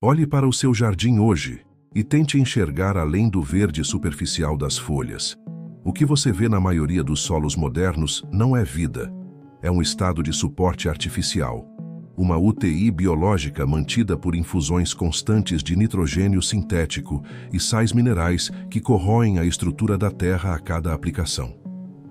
Olhe para o seu jardim hoje e tente enxergar além do verde superficial das folhas. O que você vê na maioria dos solos modernos não é vida. É um estado de suporte artificial. Uma UTI biológica mantida por infusões constantes de nitrogênio sintético e sais minerais que corroem a estrutura da terra a cada aplicação.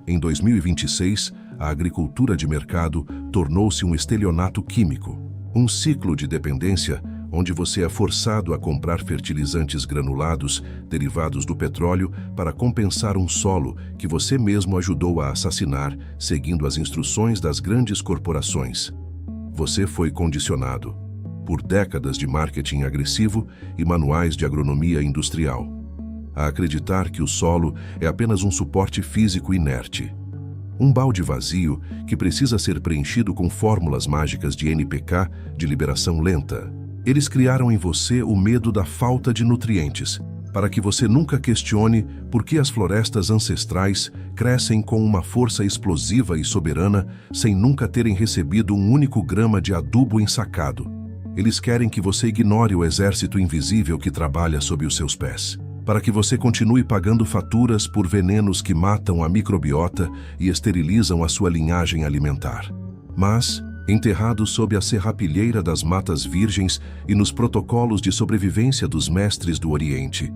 Em 2026, a agricultura de mercado tornou-se um estelionato químico, um ciclo de dependência onde você é forçado a comprar fertilizantes granulados derivados do petróleo para compensar um solo que você mesmo ajudou a assassinar, seguindo as instruções das grandes corporações. Você foi condicionado por décadas de marketing agressivo e manuais de agronomia industrial a acreditar que o solo é apenas um suporte físico inerte. Um balde vazio que precisa ser preenchido com fórmulas mágicas de NPK de liberação lenta. Eles criaram em você o medo da falta de nutrientes, para que você nunca questione por que as florestas ancestrais crescem com uma força explosiva e soberana sem nunca terem recebido um único grama de adubo ensacado. Eles querem que você ignore o exército invisível que trabalha sob os seus pés, para que você continue pagando faturas por venenos que matam a microbiota e esterilizam a sua linhagem alimentar. Mas, enterrado sob a serrapilheira das matas virgens e nos protocolos de sobrevivência dos mestres do Oriente,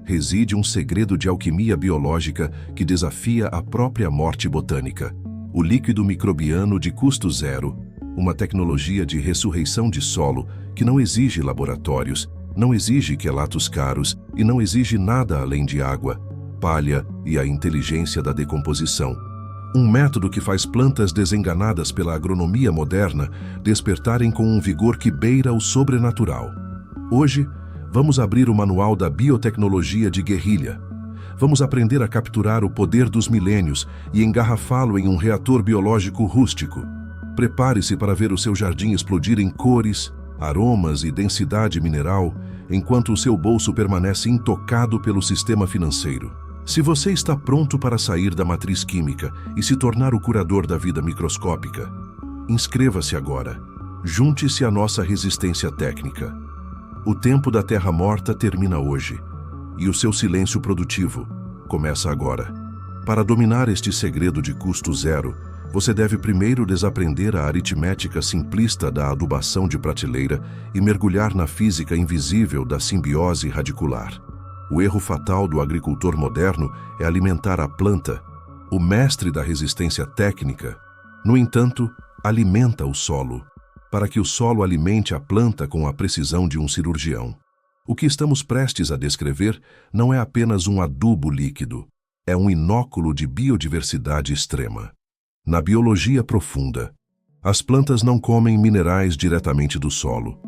reside um segredo de alquimia biológica que desafia a própria morte botânica. O líquido microbiano de custo zero, uma tecnologia de ressurreição de solo que não exige laboratórios, não exige quelatos caros e não exige nada além de água, palha e a inteligência da decomposição. Um método que faz plantas desenganadas pela agronomia moderna despertarem com um vigor que beira o sobrenatural. Hoje, vamos abrir o manual da biotecnologia de guerrilha. Vamos aprender a capturar o poder dos milênios e engarrafá-lo em um reator biológico rústico. Prepare-se para ver o seu jardim explodir em cores, aromas e densidade mineral, enquanto o seu bolso permanece intocado pelo sistema financeiro. Se você está pronto para sair da matriz química e se tornar o curador da vida microscópica, inscreva-se agora. Junte-se à nossa resistência técnica. O tempo da terra morta termina hoje, e o seu silêncio produtivo começa agora. Para dominar este segredo de custo zero, você deve primeiro desaprender a aritmética simplista da adubação de prateleira e mergulhar na física invisível da simbiose radicular. O erro fatal do agricultor moderno é alimentar a planta. O mestre da resistência técnica, no entanto, alimenta o solo, para que o solo alimente a planta com a precisão de um cirurgião. O que estamos prestes a descrever não é apenas um adubo líquido, é um inóculo de biodiversidade extrema. Na biologia profunda, as plantas não comem minerais diretamente do solo.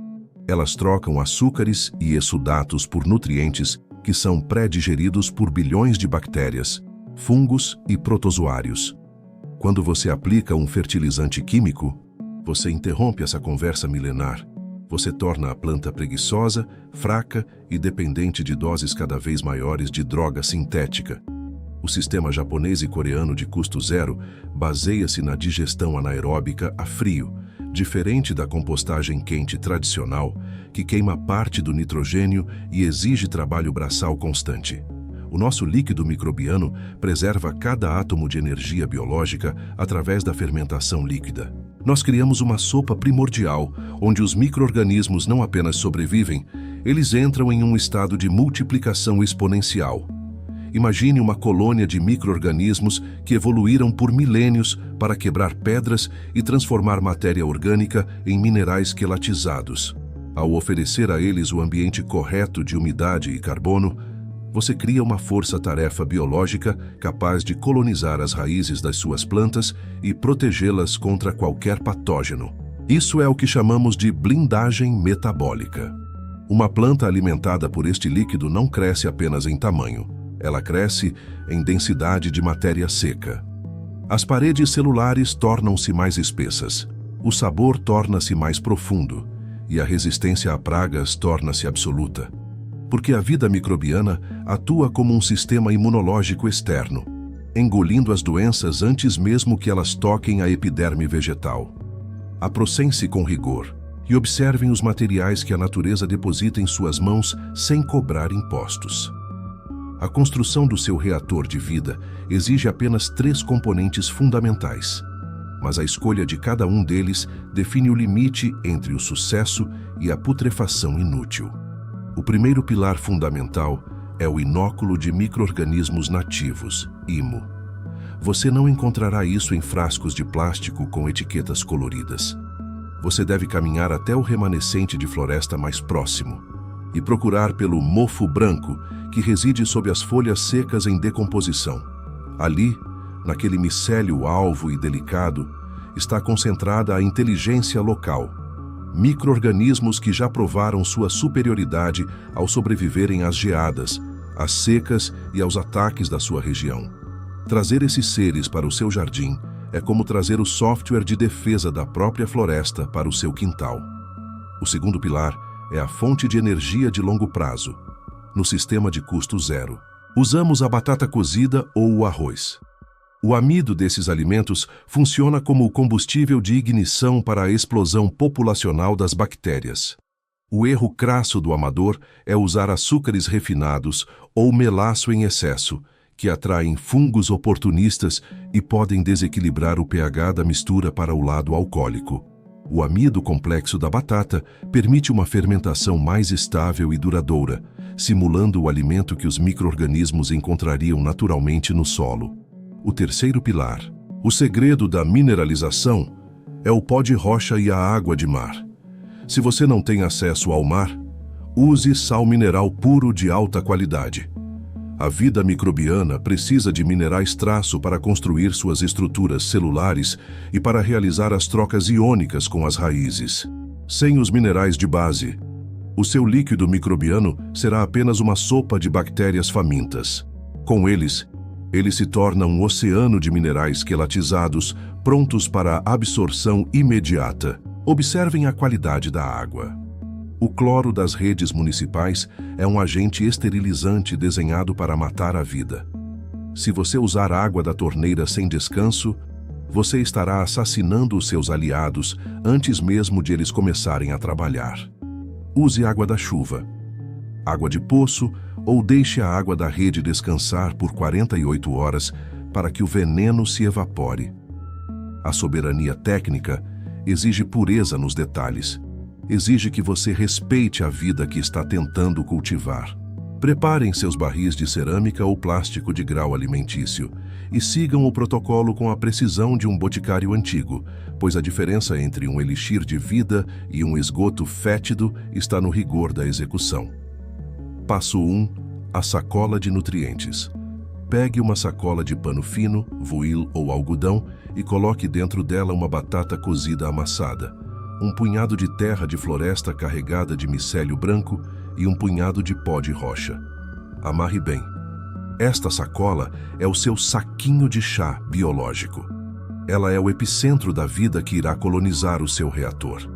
Elas trocam açúcares e exudatos por nutrientes que são pré-digeridos por bilhões de bactérias, fungos e protozoários. Quando você aplica um fertilizante químico, você interrompe essa conversa milenar. Você torna a planta preguiçosa, fraca e dependente de doses cada vez maiores de droga sintética. O sistema japonês e coreano de custo zero baseia-se na digestão anaeróbica a frio, diferente da compostagem quente tradicional, que queima parte do nitrogênio e exige trabalho braçal constante. O nosso líquido microbiano preserva cada átomo de energia biológica através da fermentação líquida. Nós criamos uma sopa primordial, onde os micro-organismos não apenas sobrevivem, eles entram em um estado de multiplicação exponencial. Imagine uma colônia de micro-organismos que evoluíram por milênios para quebrar pedras e transformar matéria orgânica em minerais quelatizados. Ao oferecer a eles o ambiente correto de umidade e carbono, você cria uma força-tarefa biológica capaz de colonizar as raízes das suas plantas e protegê-las contra qualquer patógeno. Isso é o que chamamos de blindagem metabólica. Uma planta alimentada por este líquido não cresce apenas em tamanho. Ela cresce em densidade de matéria seca. As paredes celulares tornam-se mais espessas, o sabor torna-se mais profundo e a resistência a pragas torna-se absoluta. Porque a vida microbiana atua como um sistema imunológico externo, engolindo as doenças antes mesmo que elas toquem a epiderme vegetal. Aproxime-se com rigor. E observem os materiais que a natureza deposita em suas mãos sem cobrar impostos. A construção do seu reator de vida exige apenas 3 componentes fundamentais, mas a escolha de cada um deles define o limite entre o sucesso e a putrefação inútil. O primeiro pilar fundamental é o inóculo de micro-organismos nativos, IMO. Você não encontrará isso em frascos de plástico com etiquetas coloridas. Você deve caminhar até o remanescente de floresta mais próximo e procurar pelo mofo branco que reside sob as folhas secas em decomposição. Ali, naquele micélio alvo e delicado, está concentrada a inteligência local, micro-organismos que já provaram sua superioridade ao sobreviverem às geadas, às secas e aos ataques da sua região. Trazer esses seres para o seu jardim é como trazer o software de defesa da própria floresta para o seu quintal. O segundo pilar é a fonte de energia de longo prazo, no sistema de custo zero. Usamos a batata cozida ou o arroz. O amido desses alimentos funciona como o combustível de ignição para a explosão populacional das bactérias. O erro crasso do amador é usar açúcares refinados ou melaço em excesso, que atraem fungos oportunistas e podem desequilibrar o pH da mistura para o lado alcoólico. O amido complexo da batata permite uma fermentação mais estável e duradoura, simulando o alimento que os micro-organismos encontrariam naturalmente no solo. O terceiro pilar, o segredo da mineralização, é o pó de rocha e a água de mar. Se você não tem acesso ao mar, use sal mineral puro de alta qualidade. A vida microbiana precisa de minerais traço para construir suas estruturas celulares e para realizar as trocas iônicas com as raízes. Sem os minerais de base, o seu líquido microbiano será apenas uma sopa de bactérias famintas. Com eles, ele se torna um oceano de minerais quelatizados, prontos para a absorção imediata. Observem a qualidade da água. O cloro das redes municipais é um agente esterilizante desenhado para matar a vida. Se você usar água da torneira sem descanso, você estará assassinando os seus aliados antes mesmo de eles começarem a trabalhar. Use água da chuva, água de poço ou deixe a água da rede descansar por 48 horas para que o veneno se evapore. A soberania técnica exige pureza nos detalhes. Exige que você respeite a vida que está tentando cultivar. Preparem seus barris de cerâmica ou plástico de grau alimentício e sigam o protocolo com a precisão de um boticário antigo, pois a diferença entre um elixir de vida e um esgoto fétido está no rigor da execução. Passo 1. A sacola de nutrientes. Pegue uma sacola de pano fino, voile ou algodão e coloque dentro dela uma batata cozida amassada, um punhado de terra de floresta carregada de micélio branco e um punhado de pó de rocha. Amarre bem. Esta sacola é o seu saquinho de chá biológico. Ela é o epicentro da vida que irá colonizar o seu reator.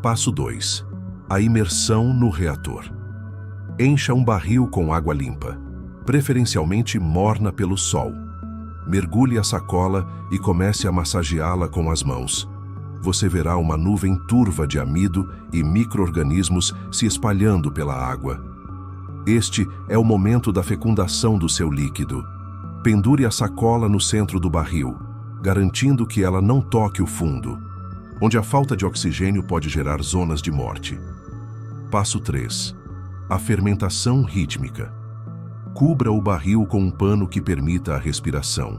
Passo 2. A imersão no reator. Encha um barril com água limpa, preferencialmente morna pelo sol. Mergulhe a sacola e comece a massageá-la com as mãos. Você verá uma nuvem turva de amido e micro-organismos se espalhando pela água. Este é o momento da fecundação do seu líquido. Pendure a sacola no centro do barril, garantindo que ela não toque o fundo, onde a falta de oxigênio pode gerar zonas de morte. Passo 3. A fermentação rítmica. Cubra o barril com um pano que permita a respiração,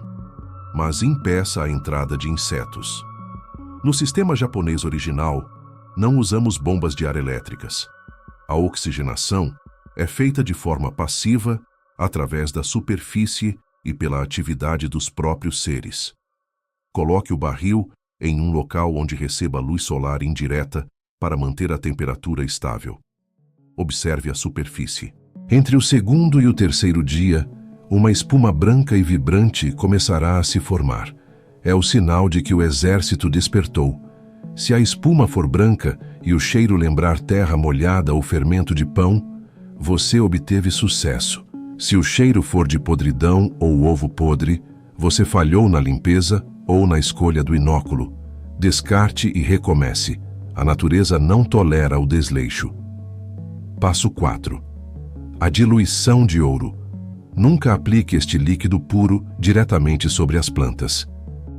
mas impeça a entrada de insetos. No sistema japonês original, não usamos bombas de ar elétricas. A oxigenação é feita de forma passiva, através da superfície e pela atividade dos próprios seres. Coloque o barril em um local onde receba luz solar indireta para manter a temperatura estável. Observe a superfície. Entre o segundo e o terceiro dia, uma espuma branca e vibrante começará a se formar. É o sinal de que o exército despertou. Se a espuma for branca e o cheiro lembrar terra molhada ou fermento de pão, você obteve sucesso. Se o cheiro for de podridão ou ovo podre, você falhou na limpeza ou na escolha do inóculo. Descarte e recomece. A natureza não tolera o desleixo. Passo 4. A diluição de ouro. Nunca aplique este líquido puro diretamente sobre as plantas.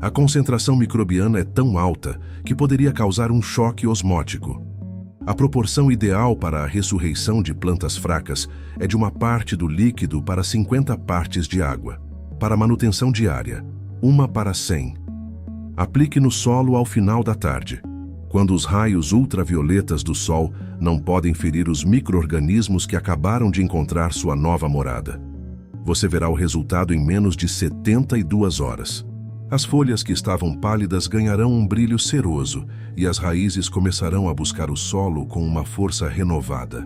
A concentração microbiana é tão alta que poderia causar um choque osmótico. A proporção ideal para a ressurreição de plantas fracas é de 1 parte do líquido para 50 partes de água. Para manutenção diária, 1 para 100. Aplique no solo ao final da tarde, quando os raios ultravioletas do sol não podem ferir os micro-organismos que acabaram de encontrar sua nova morada. Você verá o resultado em menos de 72 horas. As folhas que estavam pálidas ganharão um brilho ceroso e as raízes começarão a buscar o solo com uma força renovada.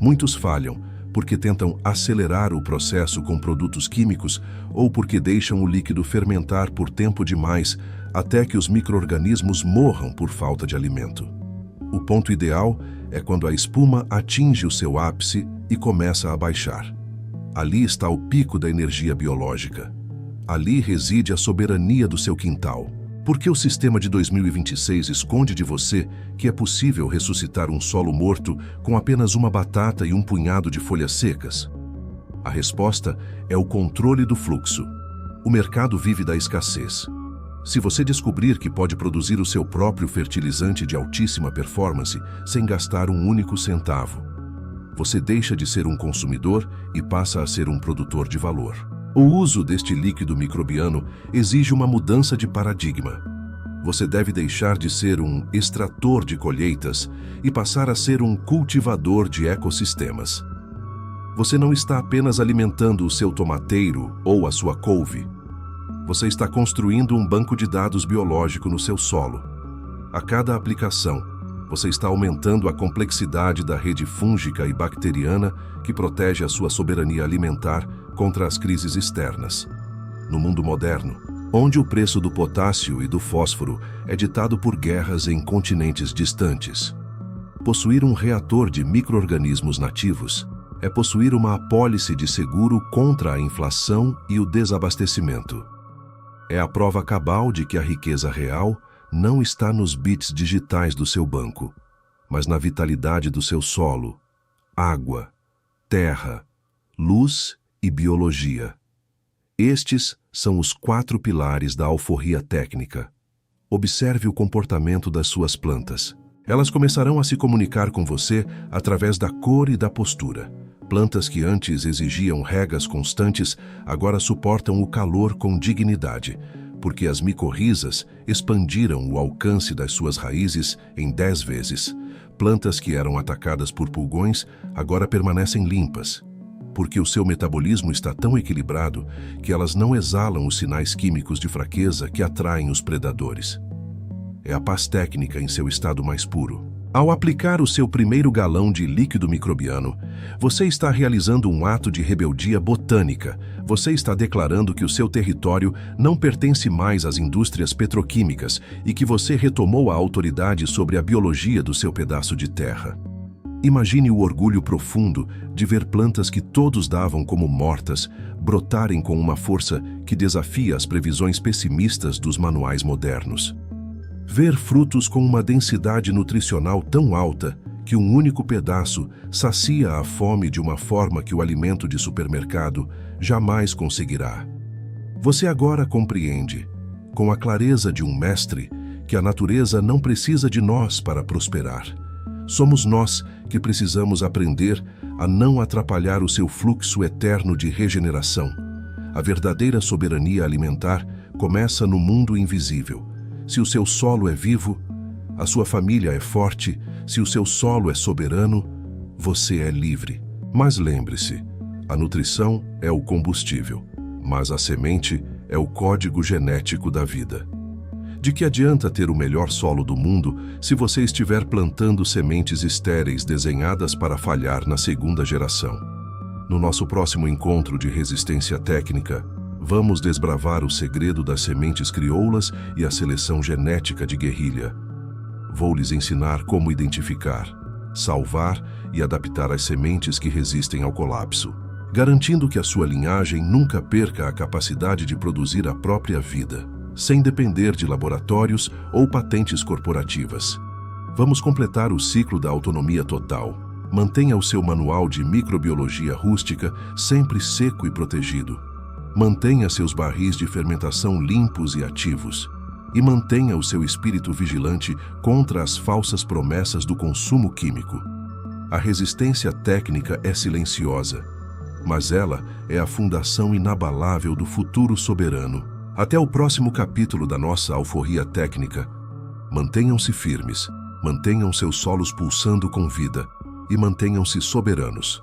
Muitos falham porque tentam acelerar o processo com produtos químicos ou porque deixam o líquido fermentar por tempo demais até que os micro-organismos morram por falta de alimento. O ponto ideal é quando a espuma atinge o seu ápice e começa a baixar. Ali está o pico da energia biológica. Ali reside a soberania do seu quintal. Por que o sistema de 2026 esconde de você que é possível ressuscitar um solo morto com apenas uma batata e um punhado de folhas secas? A resposta é o controle do fluxo. O mercado vive da escassez. Se você descobrir que pode produzir o seu próprio fertilizante de altíssima performance sem gastar um único centavo, você deixa de ser um consumidor e passa a ser um produtor de valor. O uso deste líquido microbiano exige uma mudança de paradigma. Você deve deixar de ser um extrator de colheitas e passar a ser um cultivador de ecossistemas. Você não está apenas alimentando o seu tomateiro ou a sua couve. Você está construindo um banco de dados biológico no seu solo. A cada aplicação, você está aumentando a complexidade da rede fúngica e bacteriana que protege a sua soberania alimentar contra as crises externas. No mundo moderno, onde o preço do potássio e do fósforo é ditado por guerras em continentes distantes, possuir um reator de micro-organismos nativos é possuir uma apólice de seguro contra a inflação e o desabastecimento. É a prova cabal de que a riqueza real não está nos bits digitais do seu banco, mas na vitalidade do seu solo, água, terra, luz e biologia. Estes são os 4 pilares da alforria técnica. Observe o comportamento das suas plantas. Elas começarão a se comunicar com você através da cor e da postura. Plantas que antes exigiam regas constantes, agora suportam o calor com dignidade, porque as micorrizas expandiram o alcance das suas raízes em 10 vezes. Plantas que eram atacadas por pulgões agora permanecem limpas, porque o seu metabolismo está tão equilibrado que elas não exalam os sinais químicos de fraqueza que atraem os predadores. É a paz técnica em seu estado mais puro. Ao aplicar o seu primeiro galão de líquido microbiano, você está realizando um ato de rebeldia botânica. Você está declarando que o seu território não pertence mais às indústrias petroquímicas e que você retomou a autoridade sobre a biologia do seu pedaço de terra. Imagine o orgulho profundo de ver plantas que todos davam como mortas brotarem com uma força que desafia as previsões pessimistas dos manuais modernos. Ver frutos com uma densidade nutricional tão alta que um único pedaço sacia a fome de uma forma que o alimento de supermercado jamais conseguirá. Você agora compreende, com a clareza de um mestre, que a natureza não precisa de nós para prosperar. Somos nós que precisamos aprender a não atrapalhar o seu fluxo eterno de regeneração. A verdadeira soberania alimentar começa no mundo invisível. Se o seu solo é vivo, a sua família é forte, se o seu solo é soberano, você é livre. Mas lembre-se, a nutrição é o combustível, mas a semente é o código genético da vida. De que adianta ter o melhor solo do mundo se você estiver plantando sementes estéreis desenhadas para falhar na segunda geração? No nosso próximo encontro de resistência técnica, vamos desbravar o segredo das sementes crioulas e a seleção genética de guerrilha. Vou lhes ensinar como identificar, salvar e adaptar as sementes que resistem ao colapso, garantindo que a sua linhagem nunca perca a capacidade de produzir a própria vida, sem depender de laboratórios ou patentes corporativas. Vamos completar o ciclo da autonomia total. Mantenha o seu manual de microbiologia rústica sempre seco e protegido. Mantenha seus barris de fermentação limpos e ativos. E mantenha o seu espírito vigilante contra as falsas promessas do consumo químico. A resistência técnica é silenciosa, mas ela é a fundação inabalável do futuro soberano. Até o próximo capítulo da nossa alforria técnica. Mantenham-se firmes, mantenham seus solos pulsando com vida e mantenham-se soberanos.